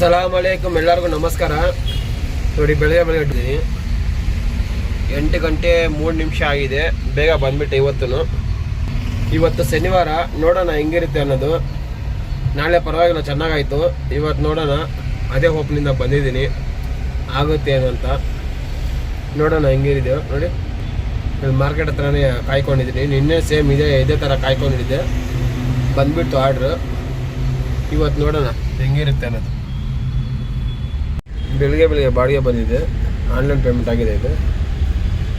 ಅಸ್ಸಲಾಮ್ ಅಲೈಕುಮ್, ಎಲ್ಲರಿಗೂ ನಮಸ್ಕಾರ. ನೋಡಿ, ಬೆಳಗ್ಗೆ ಇಟ್ಟಿದ್ದೀನಿ. 8 ಗಂಟೆ 3 ನಿಮಿಷ ಆಗಿದೆ. ಬೇಗ ಬಂದ್ಬಿಟ್ಟೆ. ಇವತ್ತು ಶನಿವಾರ. ನೋಡೋಣ ಹೆಂಗಿರುತ್ತೆ ಅನ್ನೋದು. ನಾಳೆ ಪರವಾಗಿಲ್ಲ, ಚೆನ್ನಾಗಾಯಿತು. ಇವತ್ತು ನೋಡೋಣ. ಅದೇ ಹೋಪ್ಲಿಂದ ಬಂದಿದ್ದೀನಿ, ಆಗುತ್ತೆ ಏನಂತ. ನೋಡೋಣ ಹೆಂಗಿರಿದೆ. ನೋಡಿ, ಮಾರ್ಕೆಟ್ ಹತ್ರನೇ ಕಾಯ್ಕೊಂಡಿದ್ದೀನಿ. ನಿನ್ನೆ ಸೇಮ್ ಇದೇ ಥರ ಕಾಯ್ಕೊಂಡಿದ್ದೆ. ಬಂದ್ಬಿಟ್ಟು ಆರ್ಡ್ರು. ಇವತ್ತು ನೋಡೋಣ ಹೆಂಗಿರುತ್ತೆ ಅನ್ನೋದು. ಬೆಳಿಗ್ಗೆ ಬಾಡಿಗೆ ಬಂದಿದೆ. ಆನ್ಲೈನ್ ಪೇಮೆಂಟ್ ಆಗಿದೆ. ಇದು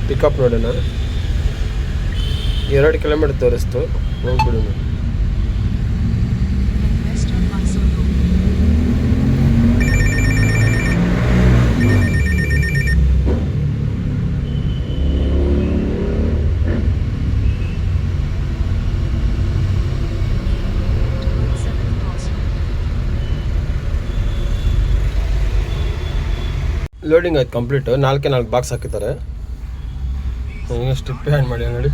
ಪಿಕಪ್ ನೋಡೋಣ. 2 ಕಿಲೋಮೀಟರ್ ತೋರಿಸ್ತು. ಹೋಗ್ಬಿಡೋಣ. ಲೋಡಿಂಗ್ ಆಯ್ತು ಕಂಪ್ಲೀಟ್. 4 ಬಾಕ್ಸ್ ಹಾಕಿದ್ದಾರೆ. ಸ್ಟಿಪ್ ಹ್ಯಾಂಡ್ ಮಾಡಿ ನೋಡಿ.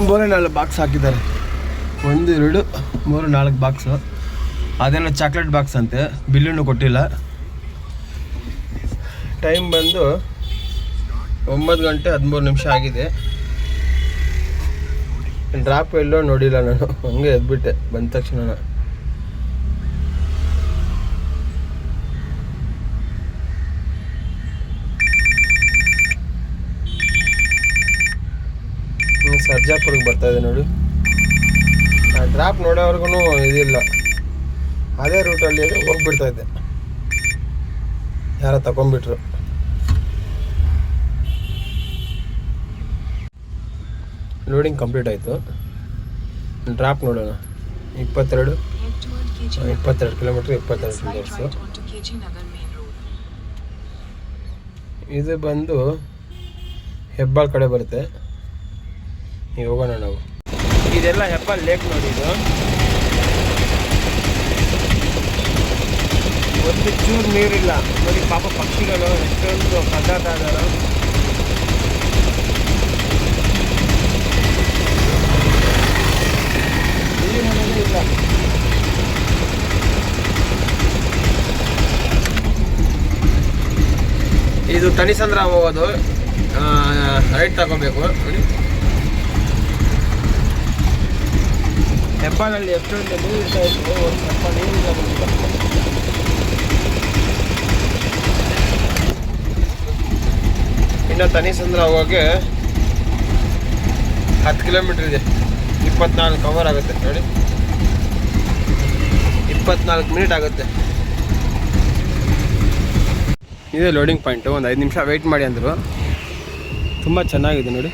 4 ಬಾಕ್ಸ್ ಹಾಕಿದ್ದಾರೆ. 1 2 3 4 ಬಾಕ್ಸು. ಅದೆಲ್ಲ ಚಾಕ್ಲೇಟ್ ಬಾಕ್ಸ್ ಅಂತೆ. ಬಿಲ್ಲನ್ನು ಕೊಟ್ಟಿಲ್ಲ. ಟೈಮ್ ಬಂದು 9 ಗಂಟೆ 13 ನಿಮಿಷ ಆಗಿದೆ. ಡ್ರಾಪ್ ಎಲ್ಲೋ ನೋಡಿಲ್ಲ ನಾನು. ಹಂಗೆ ಎದ್ಬಿಟ್ಟೆ ಬಂದ ತಕ್ಷಣ. ಸರ್ಜಾಪುರಿಗೆ ಬರ್ತಾಯಿದೆ ನೋಡಿ. ಡ್ರಾಪ್ ನೋಡೋವರೆಗೂ ಇದಿಲ್ಲ. ಅದೇ ರೂಟಲ್ಲಿ ಹೋಗ್ಬಿಡ್ತಾಯಿದ್ದೆ. ಯಾರೋ ತಗೊಂಡ್ಬಿಟ್ರು. ಲೋಡಿಂಗ್ ಕಂಪ್ಲೀಟ್ ಆಯಿತು. ಡ್ರಾಪ್ ನೋಡೋಣ. 22 ಕಿಲೋಮೀಟ್ರ್ 22 ಕಿಲೋಮೀಟರ್ಸು. ಇದು ಬಂದು ಹೆಬ್ಬಾಳ್ ಕಡೆ ಬರುತ್ತೆ. ಈಗ ಹೋಗೋಣ ನಾವು. ಇದೆಲ್ಲ ಹೆಬ್ಬಾಳ್ ಲೇಕ್ ನೋಡಿ. ಇದು ಒಂದು ಚೂರು ನೀರಿಲ್ಲ ನೋಡಿ. ಪಾಪ ಪಕ್ಷಿಗಳು ಎಷ್ಟೊಂದು ಕದ್ದಾಡ್ತಾ ಇದ್ದಾರೆ. ನೀರು ಇಲ್ಲ. ಇದು ತಣಿಸಂದ್ರ ಹೋಗೋದು. ರೈಟ್ ತಗೋಬೇಕು ನೋಡಿ. ಹೆಬ್ಬಾಳಲ್ಲಿ ಎಷ್ಟೊಂದು ನೀರು ಇರ್ತಾ ಇತ್ತು. ಒಂದು ಸ್ವಲ್ಪ ನೀರಿಲ್ಲ ಬಂದಿಲ್ಲ. ಇನ್ನು ತಣಿಸಂದ್ರ ಹೋಗೋಕ್ಕೆ 10 ಕಿಲೋಮೀಟ್ರ್ ಇದೆ. 24 ಕವರ್ ಆಗುತ್ತೆ ನೋಡಿ. 24 ಮಿನಿಟ್ ಆಗುತ್ತೆ. ಇದೇ ಲೋಡಿಂಗ್ ಪಾಯಿಂಟು. ಒಂದು 5 ನಿಮಿಷ ವೆಯ್ಟ್ ಮಾಡಿ ಅಂದರು. ತುಂಬ ಚೆನ್ನಾಗಿದೆ ನೋಡಿ.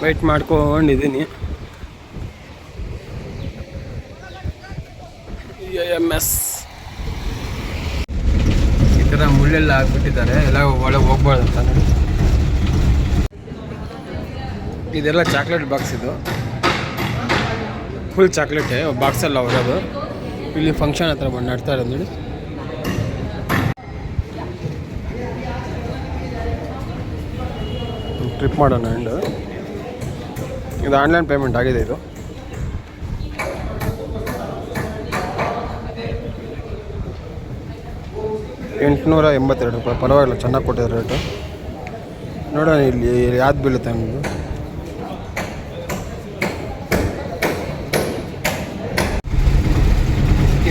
ವೆಯ್ಟ್ ಮಾಡ್ಕೊಂಡಿದ್ದೀನಿ. AMS ಈ ಥರ ಮುಳ್ಳೆಲ್ಲ ಹಾಕ್ಬಿಟ್ಟಿದ್ದಾರೆ. ಎಲ್ಲ ಒಳಗೆ ಹೋಗ್ಬಾರ್ದು ಅಂತ ನೋಡಿ. ಇದೆಲ್ಲ ಚಾಕ್ಲೇಟ್ ಬಾಕ್ಸ್. ಇದು ಫುಲ್ ಚಾಕ್ಲೇಟೇ ಬಾಕ್ಸೆಲ್ಲ ಹೊರೋದು. ಇಲ್ಲಿ ಫಂಕ್ಷನ್ ಹತ್ರ ಬಂದು ನಡ್ತಾ ಇರೋದು ನೋಡಿ. ಟ್ರಿಪ್ ಮಾಡೋಣ. ಅಂಡು ಇದು ಆನ್ಲೈನ್ ಪೇಮೆಂಟ್ ಆಗಿದೆ. ಇದು ₹882. ಪರವಾಗಿಲ್ಲ, ಚೆನ್ನಾಗಿ ಕೊಟ್ಟಿದ್ದಾರೆ ರೇಟು. ನೋಡೋಣ ಇಲ್ಲಿ ಯಾವ್ದು ಬೀಳುತ್ತೆ ನಮಗೆ.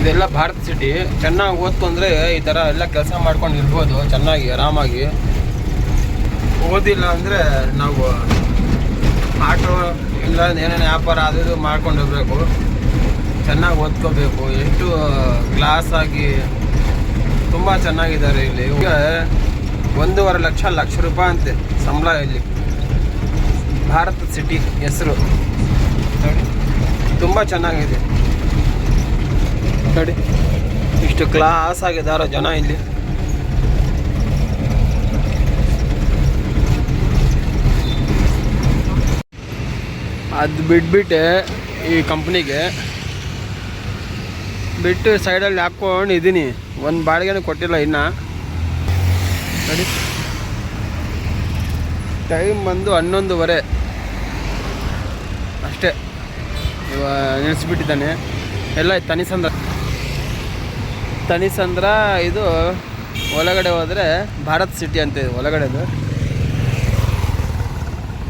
ಇದೆಲ್ಲ ಭಾರತ್ ಸಿಟಿ. ಚೆನ್ನಾಗಿ ಓದ್ತು ಅಂದರೆ ಈ ಥರ ಎಲ್ಲ ಕೆಲಸ ಮಾಡ್ಕೊಂಡು ಇರ್ಬೋದು ಚೆನ್ನಾಗಿ ಆರಾಮಾಗಿ. ಓದಿಲ್ಲ ಅಂದರೆ ನಾವು ಆಟೋ ಇಲ್ಲ ಏನೇನು ವ್ಯಾಪಾರ ಅದು ಮಾಡ್ಕೊಂಡು ಹೋಗ್ಬೇಕು. ಚೆನ್ನಾಗಿ ಓದ್ಕೋಬೇಕು. ಎಷ್ಟು ಕ್ಲಾಸ್ ಆಗಿ ತುಂಬ ಚೆನ್ನಾಗಿದ್ದಾರೆ ಇಲ್ಲಿ. 1.5 ಲಕ್ಷ ರೂಪಾಯಿ ಅಂತೆ ಸಂಬಳ ಇಲ್ಲಿ. ಭಾರತ್ ಸಿಟಿ ಹೆಸರು ನೋಡಿ. ತುಂಬ ಚೆನ್ನಾಗಿದೆ ನೋಡಿ. ಇಷ್ಟು ಕ್ಲಾಸ್ ಆಗಿದ್ದಾರೋ ಜನ ಇಲ್ಲಿ. ಅದು ಬಿಟ್ಬಿಟ್ಟೆ ಈ ಕಂಪ್ನಿಗೆ ಬಿಟ್ಟು ಸೈಡಲ್ಲಿ ಹಾಕ್ಕೊಂಡಿದ್ದೀನಿ. ಒಂದು ಬಾಡಿಗೆನೂ ಕೊಟ್ಟಿಲ್ಲ ಇನ್ನು ನೋಡಿ. ಟೈಮ್ ಬಂದು 11:30 ಅಷ್ಟೇ. ಇವಾಗ ನೆನೆಸ್ಬಿಟ್ಟಿದ್ದಾನೆ ಎಲ್ಲ. ತನಿಸಂದ್ರ ಇದು ಒಳಗಡೆ ಹೋದರೆ ಭಾರತ್ ಸಿಟಿ ಅಂತ ಇದೆ ಒಳಗಡೆದು.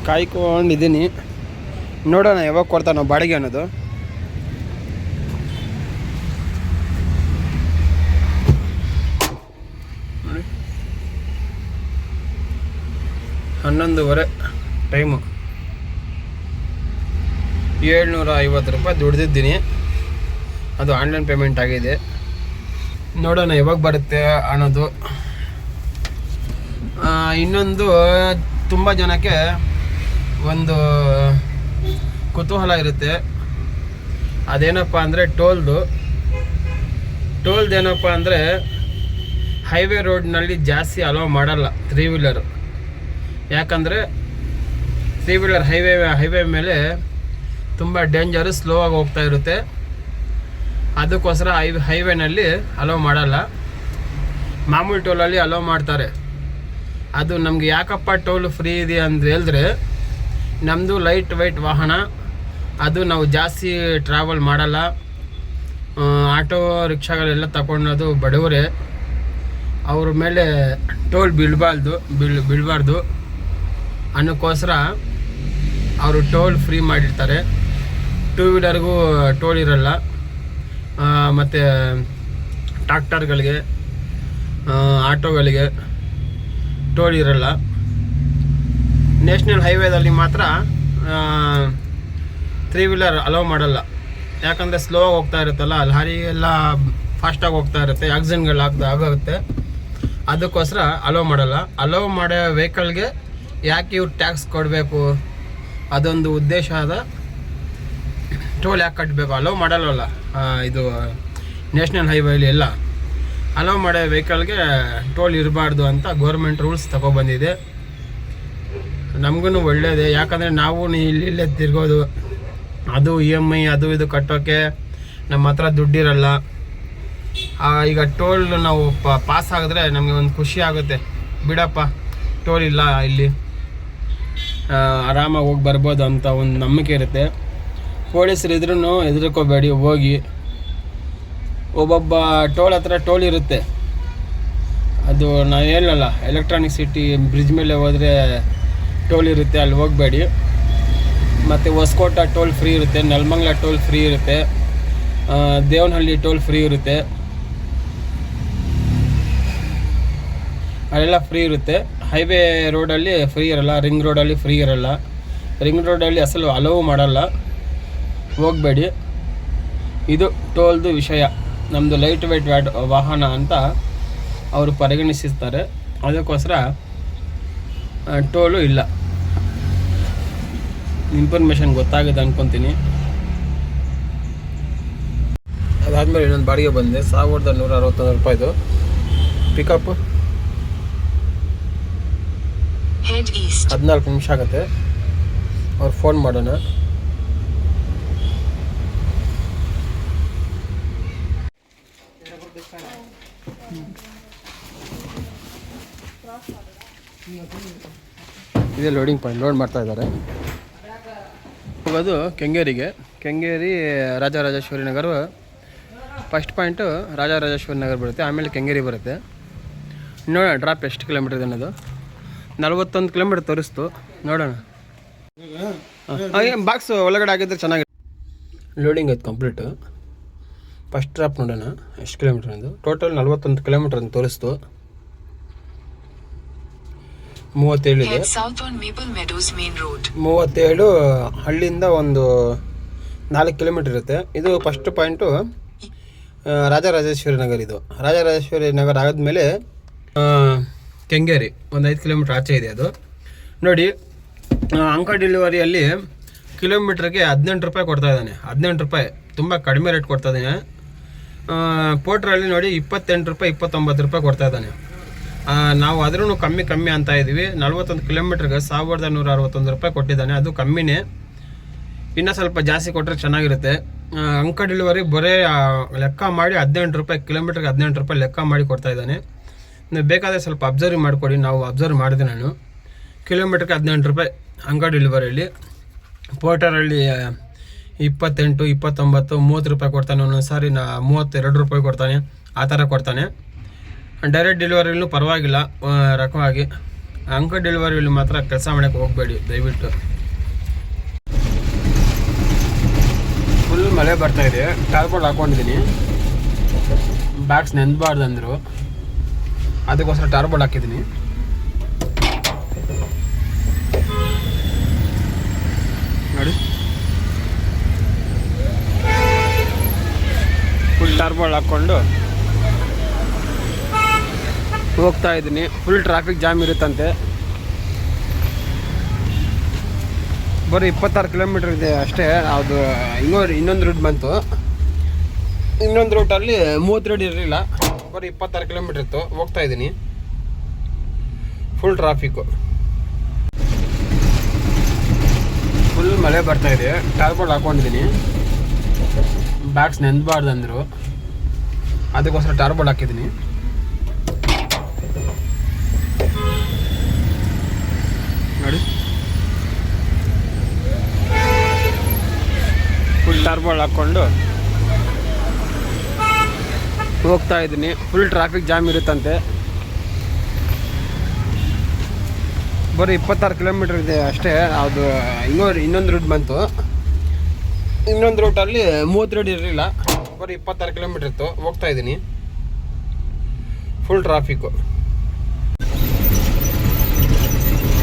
ಕಾಯ್ಕೊಂಡಿದ್ದೀನಿ, ನೋಡೋಣ ಯಾವಾಗ ಕೊಡ್ತಾನೋ ಬಾಡಿಗೆ ಅನ್ನೋದು. ನೋಡಿ 11:30 ಟೈಮು. 750 ರೂಪಾಯಿ ದುಡ್ದಿದ್ದೀನಿ. ಅದು ಆನ್ಲೈನ್ ಪೇಮೆಂಟ್ ಆಗಿದೆ. ನೋಡೋಣ ಯಾವಾಗ ಬರುತ್ತೆ ಅನ್ನೋದು. ಇನ್ನೊಂದು ತುಂಬ ಜನಕ್ಕೆ ಒಂದು ಕುತೂಹಲ ಇರುತ್ತೆ. ಅದೇನಪ್ಪ ಅಂದರೆ ಟೋಲ್ದು ಏನಪ್ಪ ಅಂದರೆ ಹೈವೇ ರೋಡ್ನಲ್ಲಿ ಜಾಸ್ತಿ ಅಲೋ ಮಾಡಲ್ಲ 3 ವೀಲರು. ಯಾಕಂದರೆ 3 ವೀಲರ್ ಹೈವೇ ಮೇಲೆ ತುಂಬ ಡೇಂಜರು, ಸ್ಲೋ ಆಗಿ ಹೋಗ್ತಾ ಇರುತ್ತೆ. ಅದಕ್ಕೋಸ್ಕರ ಹೈವೇನಲ್ಲಿ ಅಲೋ ಮಾಡಲ್ಲ. ಮಾಮೂಲಿ ಟೋಲಲ್ಲಿ ಅಲೋ ಮಾಡ್ತಾರೆ. ಅದು ನಮಗೆ ಯಾಕಪ್ಪ ಟೋಲ್ ಫ್ರೀ ಇದೆ ಅಂತ ಹೇಳಿದ್ರೆ, ನಮ್ಮದು ಲೈಟ್ ವೆಯ್ಟ್ ವಾಹನ, ಅದು ನಾವು ಜಾಸ್ತಿ ಟ್ರಾವೆಲ್ ಮಾಡಲ್ಲ. ಆಟೋ ರಿಕ್ಷಾಗಳೆಲ್ಲ ತಗೊಂಡೋದು ಬಡವರೇ, ಅವ್ರ ಮೇಲೆ ಟೋಲ್ ಬೀಳಬಾರ್ದು ಅನ್ನೋಕ್ಕೋಸ್ಕರ ಅವರು ಟೋಲ್ ಫ್ರೀ ಮಾಡಿರ್ತಾರೆ. 2 ವೀಲರ್ಗೂ ಟೋಲ್ ಇರಲ್ಲ. ಮತ್ತು ಟ್ರಾಕ್ಟರ್ಗಳಿಗೆ, ಆಟೋಗಳಿಗೆ ಟೋಲ್ ಇರಲ್ಲ. ನ್ಯಾಷನಲ್ ಹೈವೇದಲ್ಲಿ ಮಾತ್ರ 3 ವೀಲರ್ ಅಲೋ ಮಾಡಲ್ಲ. ಯಾಕಂದರೆ ಸ್ಲೋ ಹೋಗ್ತಾ ಇರುತ್ತಲ್ಲ, ಲಾರಿ ಎಲ್ಲ ಫಾಸ್ಟಾಗಿ ಹೋಗ್ತಾ ಇರುತ್ತೆ, ಆಕ್ಸಿಡೆಂಟ್ಗಳು ಆಗುತ್ತೆ. ಅದಕ್ಕೋಸ್ಕರ ಅಲೋ ಮಾಡಲ್ಲ. ಅಲೋ ಮಾಡೋ ವೆಹಿಕಲ್ಗೆ ಯಾಕೆ ಇವ್ರು ಟ್ಯಾಕ್ಸ್ ಕೊಡಬೇಕು, ಅದೊಂದು ಉದ್ದೇಶ ಅದ. ಟೋಲ್ ಯಾಕೆ ಕಟ್ಟಬೇಕು, ಅಲೋ ಮಾಡಲ್ವಲ್ಲ. ಇದು ನ್ಯಾಷನಲ್ ಹೈವೇಲಿ ಎಲ್ಲ ಅಲೋ ಮಾಡೋ ವೆಹಿಕಲ್ಗೆ ಟೋಲ್ ಇರಬಾರ್ದು ಅಂತ ಗೌರ್ಮೆಂಟ್ ರೂಲ್ಸ್ ತಗೊಬಂದಿದೆ. ನಮಗೂ ಒಳ್ಳೆಯದೇ. ಯಾಕಂದರೆ ನಾವು ಇಲ್ಲೇ ತಿರ್ಗೋದು, ಅದು EMI ಅದು ಇದು ಕಟ್ಟೋಕ್ಕೆ ನಮ್ಮ ಹತ್ರ ದುಡ್ಡಿರಲ್ಲ. ಈಗ ಟೋಲ್ ನಾವು ಪಾಸ್ ಆಗಿದ್ರೆ ನಮಗೆ ಒಂದು ಖುಷಿ ಆಗುತ್ತೆ, ಬಿಡಪ್ಪ ಟೋಲ್ ಇಲ್ಲ ಇಲ್ಲಿ, ಆರಾಮಾಗಿ ಹೋಗಿ ಬರ್ಬೋದು ಅಂತ ಒಂದು ನಂಬಿಕೆ ಇರುತ್ತೆ. ಪೊಲೀಸರು ಇದ್ರೂ ಹೆದರ್ಕೋಬೇಡಿ, ಹೋಗಿ. ಒಬ್ಬೊಬ್ಬ ಟೋಲ್ ಹತ್ರ ಟೋಲ್ ಇರುತ್ತೆ. ಅದು ನಾವು ಹೇಳಲ್ಲ, ಎಲೆಕ್ಟ್ರಾನಿಕ್ ಸಿಟಿ ಬ್ರಿಡ್ಜ್ ಮೇಲೆ ಹೋದರೆ ಟೋಲ್ ಇರುತ್ತೆ, ಅಲ್ಲಿ ಹೋಗಬೇಡಿ. ಮತ್ತು ಹೊಸಕೋಟ ಟೋಲ್ ಫ್ರೀ ಇರುತ್ತೆ, ನೆಲಮಂಗಲ ಟೋಲ್ ಫ್ರೀ ಇರುತ್ತೆ, ದೇವನಹಳ್ಳಿ ಟೋಲ್ ಫ್ರೀ ಇರುತ್ತೆ, ಅಲ್ಲೆಲ್ಲ ಫ್ರೀ ಇರುತ್ತೆ. ಹೈವೇ ರೋಡಲ್ಲಿ ಫ್ರೀ ಇರಲ್ಲ, ರಿಂಗ್ ರೋಡಲ್ಲಿ ಫ್ರೀ ಇರಲ್ಲ. ರಿಂಗ್ ರೋಡಲ್ಲಿ ಅಸಲು ಅಲೋವ್ ಮಾಡಲ್ಲ, ಹೋಗಬೇಡಿ. ಇದು ಟೋಲ್ದು ವಿಷಯ. ನಮ್ಮದು ಲೈಟ್ ವೆಯ್ಟ್ ವಾಹನ ಅಂತ ಅವರು ಪರಿಗಣಿಸಿರ್ತಾರೆ, ಅದಕ್ಕೋಸ್ಕರ ಟೋಲು ಇಲ್ಲ. ಇನ್ಫಾರ್ಮೇಷನ್ ಗೊತ್ತಾಗಿದೆ ಅಂದ್ಕೊತೀನಿ. ಅದಾದಮೇಲೆ ಇನ್ನೊಂದು ಬಾಡಿಗೆ ಬಂದೆ, 1161 ರೂಪಾಯಿದು ಪಿಕಪ್. 14 ನಿಮಿಷ ಆಗುತ್ತೆ. ಅವ್ರು ಫೋನ್ ಮಾಡೋಣ. ಇದೇ ಲೋಡಿಂಗ್ ಪಾಯಿಂಟ್, ಲೋಡ್ ಮಾಡ್ತಾ ಇದ್ದಾರೆ. ಹೋಗೋದು ಕೆಂಗೇರಿ ರಾಜರಾಜೇಶ್ವರಿ ನಗರ. ಫಸ್ಟ್ ಪಾಯಿಂಟು ರಾಜರಾಜೇಶ್ವರಿ ನಗರ ಬರುತ್ತೆ, ಆಮೇಲೆ ಕೆಂಗೇರಿ ಬರುತ್ತೆ. ನೋಡೋಣ ಡ್ರಾಪ್ ಎಷ್ಟು ಕಿಲೋಮೀಟರ್ ಇದೆ ಅನ್ನೋದು. 41 ಕಿಲೋಮೀಟರ್ ತೋರಿಸ್ತು, ನೋಡೋಣ. ಬಾಕ್ಸ್ ಒಳಗಡೆ ಆಗಿದ್ರೆ ಚೆನ್ನಾಗಿದೆ. ಲೋಡಿಂಗ್ ಆಯ್ತು ಕಂಪ್ಲೀಟು. ಫಸ್ಟ್ ಡ್ರಾಪ್ ನೋಡೋಣ ಎಷ್ಟು ಕಿಲೋಮೀಟರ್ ಅಂದು. ಟೋಟಲ್ 41 ಕಿಲೋಮೀಟರ್ ಅಂತ ತೋರಿಸ್ತು. 37 ಇದೆ. 37 ಹಳ್ಳಿಯಿಂದ ಒಂದು 4 ಕಿಲೋಮೀಟರ್ ಇರುತ್ತೆ. ಇದು ಫಸ್ಟ್ ಪಾಯಿಂಟು ರಾಜರಾಜೇಶ್ವರಿ ನಗರ. ಇದು ರಾಜರಾಜೇಶ್ವರಿ ನಗರ ಆದಮೇಲೆ ಕೆಂಗೇರಿ ಒಂದು 5 ಕಿಲೋಮೀಟರ್ ಆಚೆ ಇದೆ. ಅದು ನೋಡಿ, ಅಂಕ ಡೆಲಿವರಿಯಲ್ಲಿ ಕಿಲೋಮೀಟ್ರಿಗೆ 18 ರೂಪಾಯಿ ಕೊಡ್ತಾ ಇದ್ದಾನೆ. 18 ರೂಪಾಯಿ ತುಂಬ ಕಡಿಮೆ ರೇಟ್ ಕೊಡ್ತಾ ಇದ್ದಾನೆ. ಪೋಟ್ರಲ್ಲಿ ನೋಡಿ 28 ರೂಪಾಯಿ 29 ರೂಪಾಯಿ ಕೊಡ್ತಾ ಇದ್ದಾನೆ. ನಾವು ಆದ್ರೂ ಕಮ್ಮಿ ಅಂತ ಇದ್ದೀವಿ. 41 ಕಿಲೋಮೀಟ್ರಿಗೆ 1161 ರೂಪಾಯಿ ಕೊಟ್ಟಿದ್ದಾನೆ, ಅದು ಕಮ್ಮಿನೇ. ಇನ್ನೂ ಸ್ವಲ್ಪ ಜಾಸ್ತಿ ಕೊಟ್ಟರೆ ಚೆನ್ನಾಗಿರುತ್ತೆ. ಅಂಕ ಡೆಲಿವರಿ ಬರೀ ಲೆಕ್ಕ ಮಾಡಿ 18 ರೂಪಾಯಿ ಕಿಲೋಮೀಟ್ರಿಗೆ 18 ರೂಪಾಯಿ ಲೆಕ್ಕ ಮಾಡಿ ಕೊಡ್ತಾ ಇದ್ದಾನೆ. ನೀವು ಬೇಕಾದರೆ ಸ್ವಲ್ಪ ಅಬ್ಸರ್ವ್ ಮಾಡಿಕೊಡಿ. ನಾವು ಅಬ್ಸರ್ವ್ ಮಾಡಿದೆ ನಾನು. ಕಿಲೋಮೀಟ್ರಿಗೆ 18 ರೂಪಾಯಿ ಅಂಗಡಿ ಡೆಲಿವರಿಯಲ್ಲಿ. ಪೋರ್ಟರಲ್ಲಿ 28, 29, 30 ರೂಪಾಯಿ ಕೊಡ್ತಾನೆ. ಒಂದೊಂದು ಸಾರಿ 32 ರೂಪಾಯಿ ಕೊಡ್ತಾನೆ, ಆ ಥರ ಕೊಡ್ತಾನೆ. ಡೈರೆಕ್ಟ್ ಡೆಲಿವರಿಯಲ್ಲೂ ಪರವಾಗಿಲ್ಲ ರಕವಾಗಿ. ಅಂಗಡಿ ಡೆಲಿವರಿಯಲ್ಲಿ ಮಾತ್ರ ಕೆಲಸ ಮಾಡೋಕ್ಕೆ ಹೋಗಬೇಡಿ ದಯವಿಟ್ಟು. ಫುಲ್ ಮಳೆ ಬರ್ತಾಯಿದೆ, ಟಾರ್ಪಲ್ ಹಾಕ್ಕೊಂಡಿದ್ದೀನಿ. ಬ್ಯಾಗ್ಸ್ ನೆಂದಬಾರ್ದು ಅಂದರು, ಅದಕ್ಕೋಸ್ಕರ ಟಾರ್ಪಲ್ ಹಾಕಿದ್ದೀನಿ. ನೋಡಿ, ಫುಲ್ ಟಾರ್ಪಲ್ ಹಾಕ್ಕೊಂಡು ಹೋಗ್ತಾ ಇದ್ದೀನಿ. ಫುಲ್ ಟ್ರಾಫಿಕ್ ಜಾಮ್ ಇರುತ್ತಂತೆ. ಬರೀ 26 ಕಿಲೋಮೀಟ್ರ್ ಇದೆ ಅಷ್ಟೇ. ಅದು ಇನ್ನೊಂದು ರೂಟ್ ಬಂತು. ಇನ್ನೊಂದು ರೂಟಲ್ಲಿ 32 ಇರಲಿಲ್ಲ, ಬರೀ 26 ಕಿಲೋಮೀಟ್ರ್ ಇತ್ತು. ಹೋಗ್ತಾ ಇದ್ದೀನಿ, ಫುಲ್ ಟ್ರಾಫಿಕ್ಕು. ಫುಲ್ ಮಳೆ ಬರ್ತಾಯಿದೆ, ಟಾರ್ಪಲ್ ಹಾಕ್ಕೊಂಡಿದ್ದೀನಿ. ಬ್ಯಾಗ್ಸ್ ನೆಂದಬಾರ್ದು ಅಂದರು, ಅದಕ್ಕೋಸ್ಕರ ಟಾರ್ಪಲ್ ಹಾಕಿದ್ದೀನಿ. ನೋಡಿ, ಫುಲ್ ಟಾರ್ಪಲ್ ಹಾಕ್ಕೊಂಡು ಹೋಗ್ತಾ ಇದ್ದೀನಿ. ಫುಲ್ ಟ್ರಾಫಿಕ್ ಜಾಮ್ ಇರುತ್ತಂತೆ. ಬರೀ 26 ಕಿಲೋಮೀಟ್ರ್ ಇದೆ ಅಷ್ಟೇ. ಅದು ಇನ್ನೊಂದು ರೂಟ್ ಬಂತು. ಇನ್ನೊಂದು ರೂಟಲ್ಲಿ 32 ಇರಲಿಲ್ಲ, ಬರೀ 26 ಕಿಲೋಮೀಟ್ರ್ ಇತ್ತು. ಹೋಗ್ತಾ ಇದ್ದೀನಿ, ಫುಲ್ ಟ್ರಾಫಿಕ್ಕು.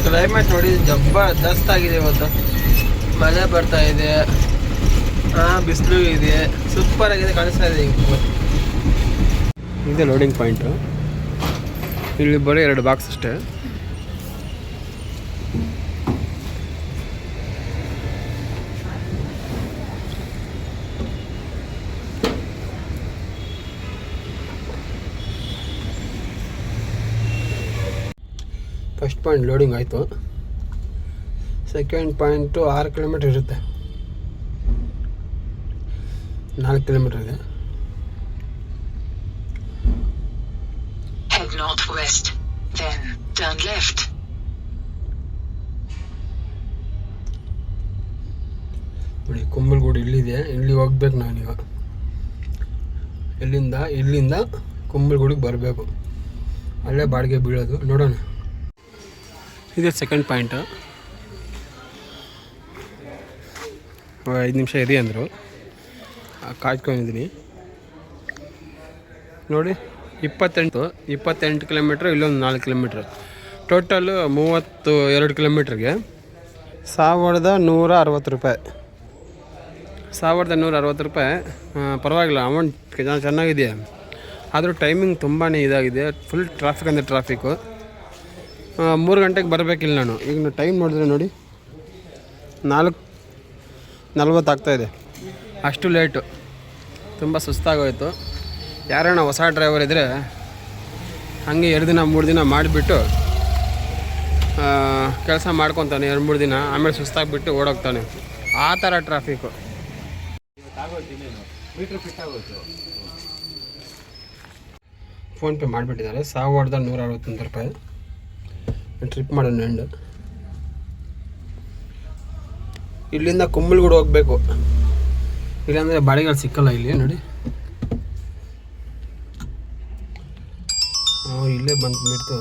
ಕ್ಲೈಮೇಟ್ ನೋಡಿ ಜಬರ್ದಸ್ತಾಗಿದೆ ಇವತ್ತು. ಮಳೆ ಬರ್ತಾ ಇದೆ, ಬಿಸಿಲು ಇದೆ, ಸೂಪರ್ ಆಗಿದೆ, ಕಾಣಿಸ್ತಾ ಇದೆ. ಇದೆ ಲೋಡಿಂಗ್ ಪಾಯಿಂಟು. ಇಲ್ಲಿ ಬರೀ 2 ಬಾಕ್ಸ್ ಅಷ್ಟೇ. ಫಸ್ಟ್ ಪಾಯಿಂಟ್ ಲೋಡಿಂಗ್ ಆಯಿತು. ಸೆಕೆಂಡ್ ಪಾಯಿಂಟು 6 ಕಿಲೋಮೀಟ್ರ್ ಇರುತ್ತೆ, 4 ಕಿಲೋಮೀಟ್ರ್ ಇದೆ. Head northwest, then turn left. ನೋಡಿ, ಕುಂಬಳಗೂಡು ಇಲ್ಲಿದೆ, ಇಲ್ಲಿ ಹೋಗ್ಬೇಕು ನಾನೀಗ. ಇಲ್ಲಿಂದ ಕುಂಬಳಗೂಡಿಗೆ ಬರಬೇಕು, ಅಲ್ಲೇ ಬಾಡಿಗೆ ಬೀಳೋದು. ನೋಡೋಣ. ಇದೆ ಸೆಕೆಂಡ್ ಪಾಯಿಂಟು. 5 ನಿಮಿಷ ಇರಿ ಅಂದರು, ಕಾಯ್ಕೊಂಡಿದ್ದೀನಿ. ನೋಡಿ, 28 ಕಿಲೋಮೀಟ್ರ್, ಇಲ್ಲೊಂದು 4 ಕಿಲೋಮೀಟ್ರ್, ಟೋಟಲು 32 ಕಿಲೋಮೀಟ್ರಿಗೆ 1160 ರೂಪಾಯಿ. 1160 ರೂಪಾಯಿ ಪರವಾಗಿಲ್ಲ, ಅಮೌಂಟ್ ಚೆನ್ನಾಗಿದೆ. ಆದರೂ ಟೈಮಿಂಗ್ ತುಂಬಾ ಇದಾಗಿದೆ. ಫುಲ್ ಟ್ರಾಫಿಕ್ ಅಂದರೆ ಟ್ರಾಫಿಕ್ಕು. 3 ಗಂಟೆಗೆ ಬರಬೇಕಿಲ್ಲ ನಾನು. ಈಗ ಟೈಮ್ ನೋಡಿದ್ರೆ ನೋಡಿ, 4:40 ಆಗ್ತಾಯಿದೆ. ಅಷ್ಟು ಲೇಟು, ತುಂಬ ಸುಸ್ತಾಗೋಯಿತು. ಯಾರಣ್ಣ ಹೊಸ ಡ್ರೈವರ್ ಇದ್ದರೆ ಹಾಗೆ 2 ದಿನ 3 ದಿನ ಮಾಡಿಬಿಟ್ಟು ಕೆಲಸ ಮಾಡ್ಕೊತಾನೆ 2-3 ದಿನ, ಆಮೇಲೆ ಸುಸ್ತಾಗಿಬಿಟ್ಟು ಓಡೋಗ್ತಾನೆ. ಆ ಥರ ಟ್ರಾಫಿಕ್ಕು. ಫೋನ್ಪೇ ಮಾಡಿಬಿಟ್ಟಿದ್ದಾರೆ. 1161 ರೂಪಾಯಿ. ಟ್ರಿಪ್ ಮಾಡೋಣ ಎಂಡು. ಇಲ್ಲಿಂದ ಕುಂಬಳಗೂಡು ಹೋಗಬೇಕು, ಇಲ್ಲಾಂದರೆ ಬಾಡಿಗಳು ಸಿಕ್ಕಲ್ಲ ಇಲ್ಲಿ. ನೋಡಿ, ಇಲ್ಲೇ ಬಂದ್ಬಿಡ್ತು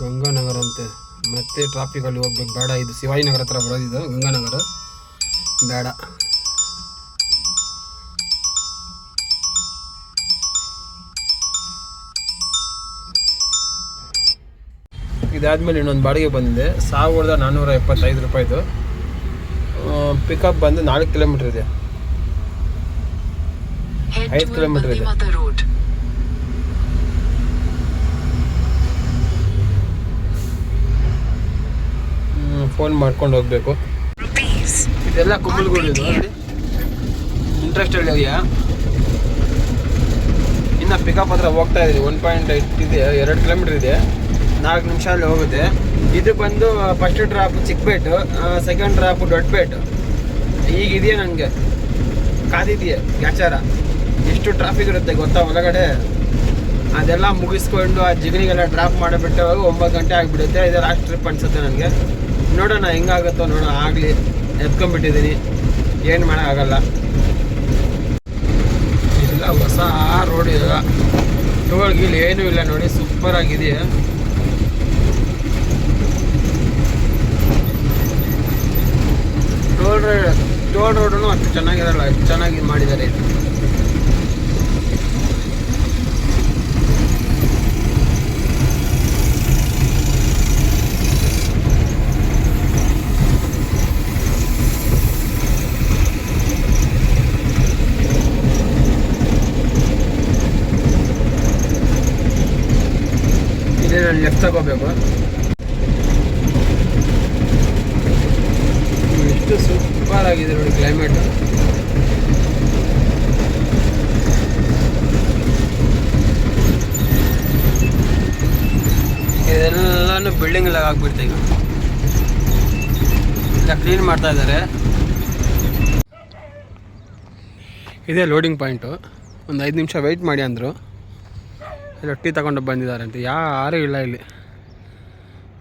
ಗಂಗಾನಗರ ಅಂತೆ. ಮತ್ತೆ ಟ್ರಾಫಿಕಲ್ಲಿ ಹೋಗ್ಬೇಕು, ಬೇಡ. ಇದು ಶಿವಾಜಿನಗರ ಹತ್ರ ಬರೋದಿದ್ದು, ಗಂಗಾನಗರ ಬೇಡ. ಇದಾದಮೇಲೆ ಇನ್ನೊಂದು ಬಾಡಿಗೆ ಬಂದಿದೆ, 1475 ರೂಪಾಯಿದು. ಪಿಕಪ್ ಬಂದು 4 ಕಿಲೋಮೀಟ್ರ್ ಇದೆ, 5 ಕಿಲೋಮೀಟ್ರ್ ಇದೆ. ಫೋನ್ ಮಾಡ್ಕೊಂಡು ಹೋಗಬೇಕು. ಇದೆಲ್ಲ ಕುಂಬಳಗೂಡಿದು. ಇಂಟ್ರೆಸ್ಟಲ್ಲಿ ಇದೆಯಾ? ಇನ್ನು ಪಿಕಪ್ ಹತ್ರ ಹೋಗ್ತಾ ಇದ್ದೀನಿ. 1.8 ಇದೆ, 2 ಕಿಲೋಮೀಟ್ರ್ ಇದೆ, 4 ನಿಮಿಷ ಅಲ್ಲಿ ಹೋಗುತ್ತೆ. ಇದು ಬಂದು ಫಸ್ಟ್ ಡ್ರಾಪ್ ಚಿಕ್ಕಪೇಟು, ಸೆಕೆಂಡ್ ಡ್ರಾಪು ದೊಡ್ಡಪೇಟು. ಈಗಿದೆಯಾ ನನಗೆ ಕಾದಿದೆಯಾ ಗ್ಯಾಚಾರ. ಎಷ್ಟು ಟ್ರಾಫಿಕ್ ಇರುತ್ತೆ ಗೊತ್ತಾ ಒಳಗಡೆ. ಅದೆಲ್ಲ ಮುಗಿಸ್ಕೊಂಡು ಆ ಜಿಗಣಿಗೆಲ್ಲ ಡ್ರಾಪ್ ಮಾಡಿಬಿಟ್ಟವಾಗ 9 ಗಂಟೆ ಆಗಿಬಿಡುತ್ತೆ. ಇದು ಲಾಸ್ಟ್ ಟ್ರಿಪ್ ಅನಿಸುತ್ತೆ ನನಗೆ. ನೋಡೋಣ ಹೆಂಗಾಗುತ್ತೋ ನೋಡೋಣ. ಆಗಲಿ, ಎತ್ಕೊಂಡ್ಬಿಟ್ಟಿದ್ದೀನಿ, ಏನು ಮಾಡೋಕ್ಕಾಗಲ್ಲ. ಇಲ್ಲ ಹೊಸ ರೋಡ್ ಇವಾಗ ಟೋಲ್ ಗೀಲ್ ಏನೂ ಇಲ್ಲ ನೋಡಿ, ಸೂಪರ್ ಆಗಿದೆಯಾ. ಟೋಲ್ ರೋಡೂ ಅಷ್ಟು ಚೆನ್ನಾಗಿರಲ್ಲ, ಎಷ್ಟು ಚೆನ್ನಾಗಿ ಮಾಡಿದ್ದಾರೆ ಇದು. ಇದೇ ನಾನು ಲೆಫ್ಟ್ ತಗೋಬೇಕು. ಎಷ್ಟು ಸೂಪರ್ ಆಗಿದೆ ನೋಡಿ ಕ್ಲೈಮೇಟ್. ಇದೆಲ್ಲಾನು ಬಿಲ್ಡಿಂಗ್ ಎಲ್ಲ ಆಗ್ಬಿಡ್ತೆ. ಈಗ ಇಲ್ಲ ಕ್ಲೀನ್ ಮಾಡ್ತಾ ಇದ್ದಾರೆ. ಇದೇ ಲೋಡಿಂಗ್ ಪಾಯಿಂಟು. ಒಂದು 5 ನಿಮಿಷ ವೆಯ್ಟ್ ಮಾಡಿ ಅಂದರು. ಇಲ್ಲ ಟೀ ತಗೊಂಡು ಬಂದಿದ್ದಾರೆ ಅಂತ. ಯಾರೂ ಇಲ್ಲ ಇಲ್ಲಿ,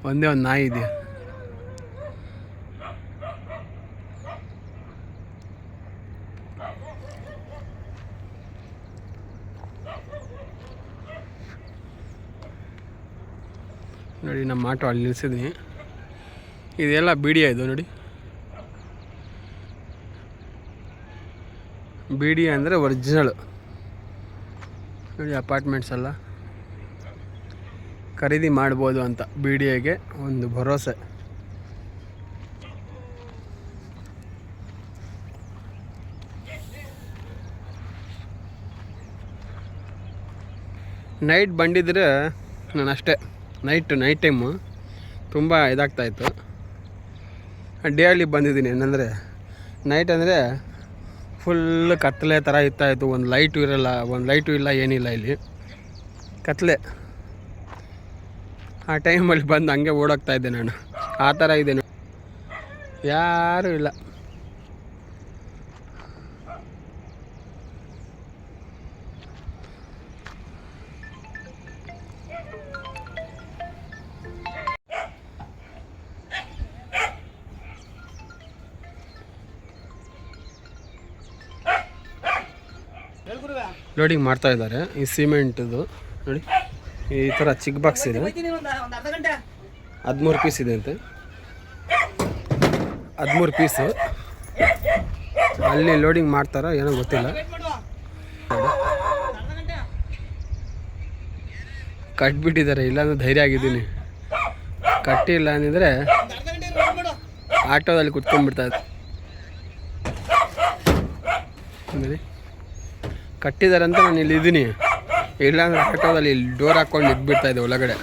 ಒಂದೇ ಒಂದು ನಾಯಿ ಇದೆ. ನೋಡಿ ನಮ್ಮ ಆಟೋ ಅಲ್ಲಿ ನಿಲ್ಸಿದ್ದೀನಿ. ಇದೆಲ್ಲ BDA ಇದು ನೋಡಿ. BDA ಅಂದರೆ ಒರಿಜಿನಲ್ ನೋಡಿ. ಅಪಾರ್ಟ್ಮೆಂಟ್ಸ್ ಎಲ್ಲ ಖರೀದಿ ಮಾಡ್ಬೋದು ಅಂತ BDAಗೆ ಒಂದು ಭರವಸೆ. ನೈಟ್ ಬಂದಿದ್ರೆ ನಾನು ಅಷ್ಟೇ, ನೈಟ್ ಟೈಮು ತುಂಬ ಇದಾಗ್ತಾಯಿತ್ತು. ಡೇಲಿ ಬಂದಿದ್ದೀನಿ. ಏನಂದರೆ ನೈಟ್ ಅಂದರೆ ಫುಲ್ ಕತ್ತಲೆ ಥರ ಇರ್ತಾಯಿತ್ತು. ಒಂದು ಲೈಟು ಇರಲ್ಲ, ಒಂದು ಲೈಟು ಇಲ್ಲ, ಏನಿಲ್ಲ ಇಲ್ಲಿ ಕತ್ತಲೆ. ಆ ಟೈಮಲ್ಲಿ ಬಂದು ಹಂಗೆ ಓಡೋಗ್ತಾಯಿದ್ದೆ ನಾನು. ಆ ಥರ ಇದೆ ನೋಡಿ, ಯಾರೂ ಇಲ್ಲ. ಲೋಡಿಂಗ್ ಮಾಡ್ತಾ ಇದ್ದಾರೆ. ಈ ಸಿಮೆಂಟ್ದು ನೋಡಿ, ಈ ಥರ ಚಿಕ್ಕ ಬಾಕ್ಸ್ ಇದೆ. 13 ಪೀಸ್ ಇದೆ ಅಂತೆ. 13 ಪೀಸು ಅಲ್ಲಿ ಲೋಡಿಂಗ್ ಮಾಡ್ತಾರ ಏನೋ ಗೊತ್ತಿಲ್ಲ. ಕಟ್ಬಿಟ್ಟಿದ್ದಾರೆ, ಇಲ್ಲಾಂದ್ರೆ ಧೈರ್ಯ ಆಗಿದ್ದೀನಿ. ಕಟ್ಟಿಲ್ಲ ಅಂದಿದ್ರೆ ಆಟೋದಲ್ಲಿ ಕುತ್ಕೊಂಡ್ಬಿಡ್ತಾ ಇದ್ದೆ. ನೋಡಿ ಕಟ್ಟಿದ್ದಾರೆ ಅಂತ ನಾನು ಇಲ್ಲಿ ಇದ್ದೀನಿ. ಇಲ್ಲಾಂದ್ರೆ ಆಟೋದಲ್ಲಿ ಇಲ್ಲಿ ಡೋರ್ ಹಾಕ್ಕೊಂಡು ಇದ್ಬಿಡ್ತಾ ಇದೆ ಒಳಗಡೆ.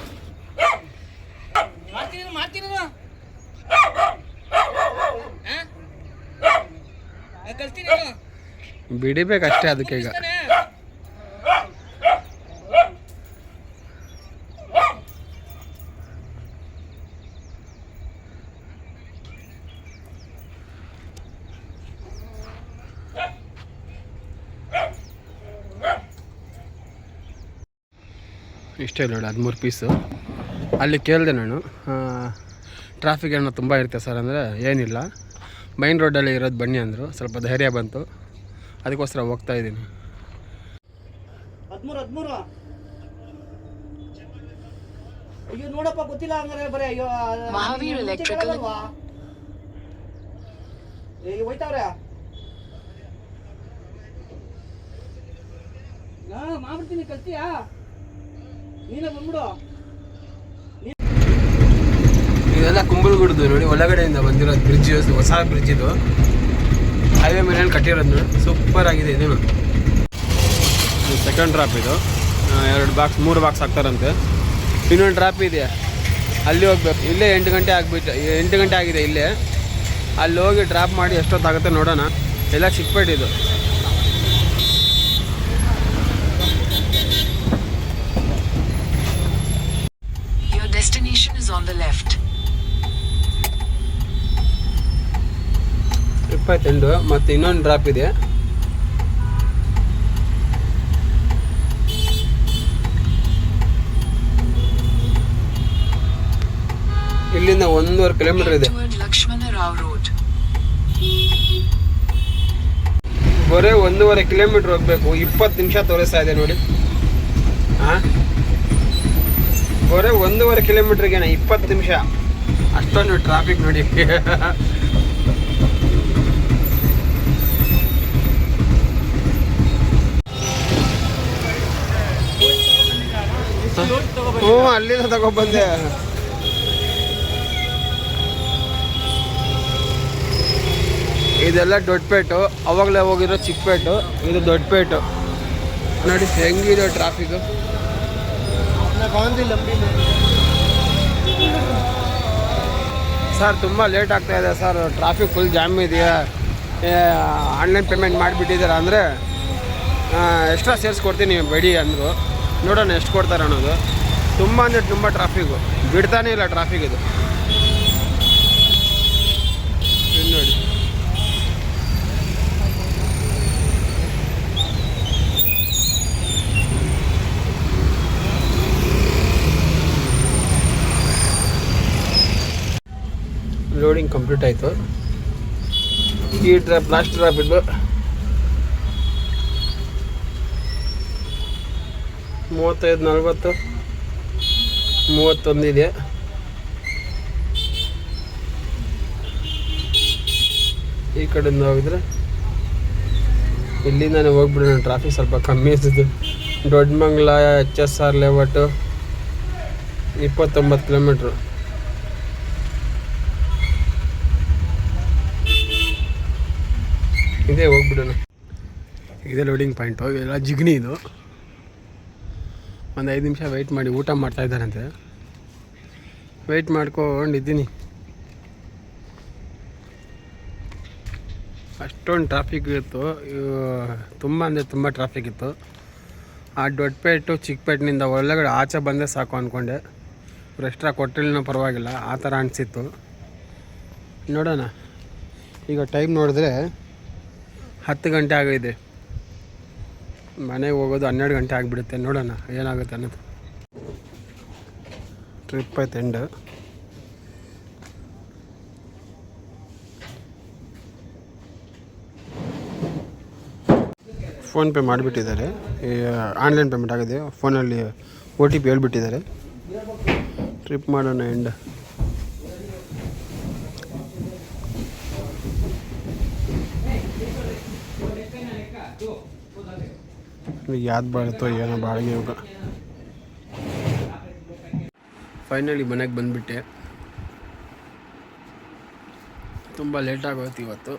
ಬಿಡಿಬೇಕಷ್ಟೇ ಅದಕ್ಕೆ. ಈಗ ಇಷ್ಟೇ ನೋಡಿ 13 ಪೀಸು. ಅಲ್ಲಿ ಕೇಳಿದೆ ನಾನು, ಟ್ರಾಫಿಕ್ ಏನೋ ತುಂಬ ಇರುತ್ತೆ ಸರ್ ಅಂದರೆ, ಏನಿಲ್ಲ ಮೈನ್ ರೋಡಲ್ಲಿ ಇರೋದು ಬನ್ನಿ ಅಂದರು. ಸ್ವಲ್ಪ ಧೈರ್ಯ ಬಂತು, ಅದಕ್ಕೋಸ್ಕರ ಹೋಗ್ತಾ ಇದ್ದೀನಿ. 13 ಅಯ್ಯೋ ನೋಡಪ್ಪ ಗೊತ್ತಿಲ್ಲ ಹಂಗಾರೆ ಬರೇ. ಅಯ್ಯೋ ಮಹಾವೀರ್ ಎಲೆಕ್ಟ್ರಿಕಲ್ ಹೋಯ್ತಾವ್ರೆ. ಮಾಡ್ಬಿಡ್ತೀನಿ, ಕಲ್ತೀಯಾ ನೀನೇ ಬಂದ್ಬಿಡು. ಇದೆಲ್ಲ ಕುಂಬಳಗುಡ್ದು ನೋಡಿ, ಒಳಗಡೆಯಿಂದ ಬಂದಿರೋದು ಬ್ರಿಡ್ಜ್, ಹೊಸ ಬ್ರಿಡ್ಜ್ ಇದು. ಹೈವೇ ಮೇಲೆ ಕಟ್ಟಿರೋದು ನೋಡಿ, ಸೂಪರ್ ಆಗಿದೆ. ಇದು ಸೆಕೆಂಡ್ ಡ್ರಾಪ್ ಇದು. 2 ಬಾಕ್ಸ್ 3 ಬಾಕ್ಸ್ ಹಾಕ್ತಾರಂತೆ. ಇನ್ನೊಂದು ಡ್ರಾಪ್ ಇದೆ, ಅಲ್ಲಿ ಹೋಗ್ಬೇಕು. ಇಲ್ಲೇ 8 ಗಂಟೆ ಆಗಿಬಿಟ್ಟು 8 ಗಂಟೆ ಆಗಿದೆ ಇಲ್ಲೇ. ಅಲ್ಲಿ ಹೋಗಿ ಡ್ರಾಪ್ ಮಾಡಿ ಎಷ್ಟೊತ್ತಾಗುತ್ತೆ ನೋಡೋಣ. ಎಲ್ಲ ಚಿಕ್ಕಪೇಟೆ ಇದು. Your destination is on the left. 22 ಮತ್ತು ಇನ್ನೊಂದು ಡ್ರಾಪ್ ಇದೆ. 1.5 ಕಿಲೋಮೀಟರ್ ಇದೆ. Toward Lakshmana Rao Road. ಬರೀ 1.5 ಕಿಲೋಮೀಟರ್ ಹೋಗ್ಬೇಕು. 20 ನಿಮಿಷ ತೋರಿಸ್ತಾ ಇದೆ ನೋಡಿ. ಹಾಂ, ಬರೀ 1.5 ಕಿಲೋಮೀಟ್ರಿಗೇನೆ 20 ನಿಮಿಷ. ಅಷ್ಟೊಂದು ಟ್ರಾಫಿಕ್ ನೋಡಿ. ಹ್ಞೂ, ಅಲ್ಲಿಂದ ತಗೊಬಂದೆ. ಇದೆಲ್ಲ ದೊಡ್ಡಪೇಟು, ಅವಾಗಲೇ ಹೋಗಿರೋ ಚಿಕ್ಕಪೇಟು, ಇದು ದೊಡ್ಡಪೇಟು. ನೋಡಿ ಹೆಂಗಿದೆ ಟ್ರಾಫಿಕ್ಕು. ಸರ್ ತುಂಬ ಲೇಟ್ ಆಗ್ತಾಯಿದೆ ಸರ್, ಟ್ರಾಫಿಕ್ ಫುಲ್ ಜಾಮ್ ಇದೆಯಾ, ಆನ್ಲೈನ್ ಪೇಮೆಂಟ್ ಮಾಡಿಬಿಟ್ಟಿದ್ದೀರಾ ಅಂದರೆ ಎಕ್ಸ್ಟ್ರಾ ಸೇರಿಸ್ಕೊಡ್ತೀನಿ ಬೇಡಿ ಅಂದರು. ನೋಡೋಣ ಎಷ್ಟು ಕೊಡ್ತಾರೆ ಅನ್ನೋದು. ತುಂಬ ಅಂದರೆ ತುಂಬ ಟ್ರಾಫಿಕ್ಕು, ಬಿಡ್ತಾನೇ ಇಲ್ಲ ಟ್ರಾಫಿಕ್ ಇದು. ನೋಡಿ ಲೋಡಿಂಗ್ ಕಂಪ್ಲೀಟ್ ಆಯಿತು. ಈ ಲಾಸ್ಟ್ ಟ್ರಾಪ್ ಇದು 35, 40, 31 ಇದೆ. ಈ ಕಡೆಯಿಂದ ಹೋಗಿದ್ರೆ ಇಲ್ಲಿಂದಾನೆ ಹೋಗ್ಬಿಡೋಣ. ಟ್ರಾಫಿಕ್ ಸ್ವಲ್ಪ ಕಮ್ಮಿ ಇರ್ತದೆ. ದೊಡ್ಡಮಂಗ್ಲ HSR ಲೇಔಟು 29 ಕಿಲೋಮೀಟ್ರು. ಇದೇ ಹೋಗ್ಬಿಡೋಣ. ಇದೇ ಲೋಡಿಂಗ್ ಪಾಯಿಂಟು. ಇದೆಲ್ಲ ಜಿಗ್ನಿ. ಇದು ಒಂದು 5 ನಿಮಿಷ ವೆಯ್ಟ್ ಮಾಡಿ. ಊಟ ಮಾಡ್ತಾಯಿದ್ದಾರಂತೆ, ವೆಯ್ಟ್ ಮಾಡ್ಕೊಂಡಿದ್ದೀನಿ. ಅಷ್ಟೊಂದು ಟ್ರಾಫಿಕ್ ಇತ್ತು, ತುಂಬ ಅಂದರೆ ತುಂಬ ಟ್ರಾಫಿಕ್ ಇತ್ತು. ಆ ದೊಡ್ಡಪೇಟು ಚಿಕ್ಕಪೇಟಿನಿಂದ ಒಳಗಡೆ ಆಚೆ ಬಂದರೆ ಸಾಕು ಅಂದ್ಕೊಂಡೆ. ಎಕ್ಸ್ಟ್ರಾ ಕೊಟ್ಟಿಲ್ಲ ಪರವಾಗಿಲ್ಲ, ಆ ಥರ ಅನಿಸಿತ್ತು. ನೋಡೋಣ, ಈಗ ಟೈಮ್ ನೋಡಿದ್ರೆ 10 ಗಂಟೆ ಆಗಿದೆ. ಮನೆಗೆ ಹೋಗೋದು 12 ಗಂಟೆ ಆಗಿಬಿಡುತ್ತೆ. ನೋಡೋಣ ಏನಾಗುತ್ತೆ ಅನ್ನೋದು. ಟ್ರಿಪ್ ಆಯ್ತು ಎಂಡ್. ಫೋನ್ಪೇ ಮಾಡಿಬಿಟ್ಟಿದ್ದಾರೆ, ಆನ್ಲೈನ್ ಪೇಮೆಂಟ್ ಆಗಿದೆ. ಫೋನಲ್ಲಿ OTP ಹೇಳ್ಬಿಟ್ಟಿದ್ದಾರೆ. ಟ್ರಿಪ್ ಮಾಡೋಣ ಎಂಡ್. ಯಾವ್ದು ಬಾಳುತ್ತೋ ಏನೋ ಬಾಳಿಗೆ. ಇವಾಗ ಫೈನಲಿ ಮನೆಗೆ ಬಂದುಬಿಟ್ಟೆ. ತುಂಬ ಲೇಟಾಗೋಯ್ತು ಇವತ್ತು.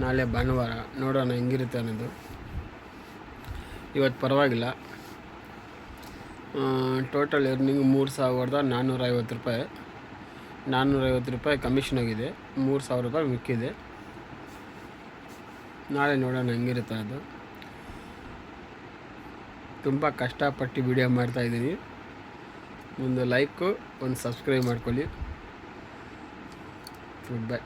ನಾಳೆ ಭಾನುವಾರ, ನೋಡೋಣ ಹೆಂಗಿರುತ್ತೆ ಅನ್ನೋದು. ಇವತ್ತು ಪರವಾಗಿಲ್ಲ. ಟೋಟಲ್ ಎರ್ನಿಂಗ್ 3,450 ರೂಪಾಯಿ. 450 ರೂಪಾಯಿ ಕಮಿಷನ್ ಆಗಿದೆ, 3,000 ರೂಪಾಯಿ ಮಿಕ್ಕಿದೆ. ನಾಳೆ ನೋಡೋಣ ಹೆಂಗಿರುತ್ತೆ ಅದು. ತುಂಬ ಕಷ್ಟಪಟ್ಟು ವಿಡಿಯೋ ಮಾಡ್ತಾಯಿದ್ದೀನಿ. ಒಂದು ಲೈಕು, ಒಂದು ಸಬ್ಸ್ಕ್ರೈಬ್ ಮಾಡ್ಕೊಳ್ಳಿ. Good bye.